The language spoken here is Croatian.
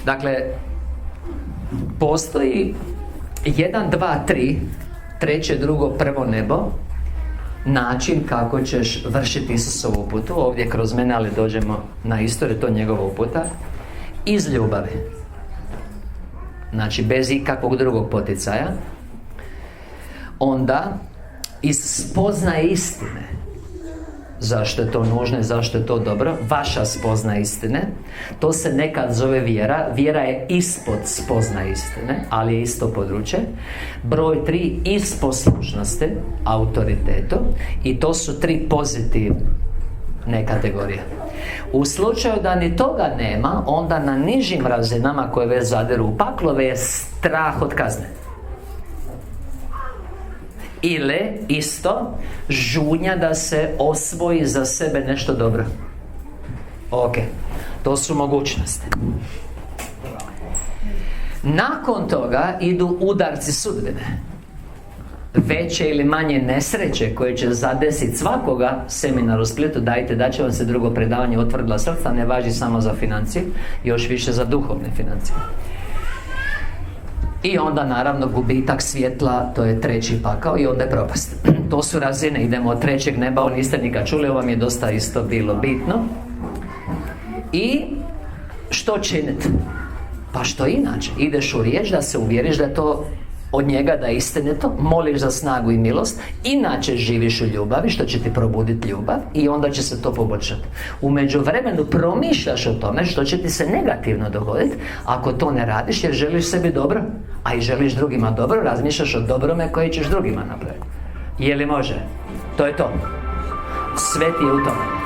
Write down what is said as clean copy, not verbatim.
Dakle, postoji 1, 2, 3, treće, drugo, prvo nebo, način kako ćeš vršiti Isusovu uputu. Ovdje kroz mene, ali dođemo na isto, jer je to njegova uputa. Iz ljubavi. Znači, bez ikakvog drugog poticaja. Onda, iz spoznaje istine. Zašto je to nužno i zašto je to dobro? Vaša spoznaja istine. To se nekad zove vjera. Vjera je ispod spoznaje istine, ali je isto područje. Broj 3, iz poslušnosti, autoritetu. I to su 3 pozitivne kategorije. U slučaju da ni toga nema, onda na nižim razinama koje već zadiru u paklove je strah od kazne. Ili, isto, žunja da se osvoji za sebe nešto dobro. Ok, to su mogućnosti. Nakon toga idu udarci sudbine. Veće ili manje nesreće koje će zadesiti svakoga. Seminar u Splitu, da će vam se drugo predavanje Otvrdla srca, ne važi samo za financije, još više za duhovne financije. I onda naravno gubitak svjetla, to je treći pakao, i onda je propast. To su razine, idemo od trećeg neba, ovo niste nikad čuli, ovo vam je dosta isto bilo bitno. I što činiti? Pa što inače? Ideš u riječ da se uvjeriš da je to od njega, da je istinito, moliš za snagu i milost, inače živiš u ljubavi, što će ti probuditi ljubav, i onda će se to poboljšati. U međuvremenu promišljaš o tome što će ti se negativno dogoditi ako to ne radiš, jer želiš sebi dobro, a i želiš drugima dobro, razmišljaš o dobrome koje ćeš drugima napraviti. Je li može? To je to. Svet je u tome.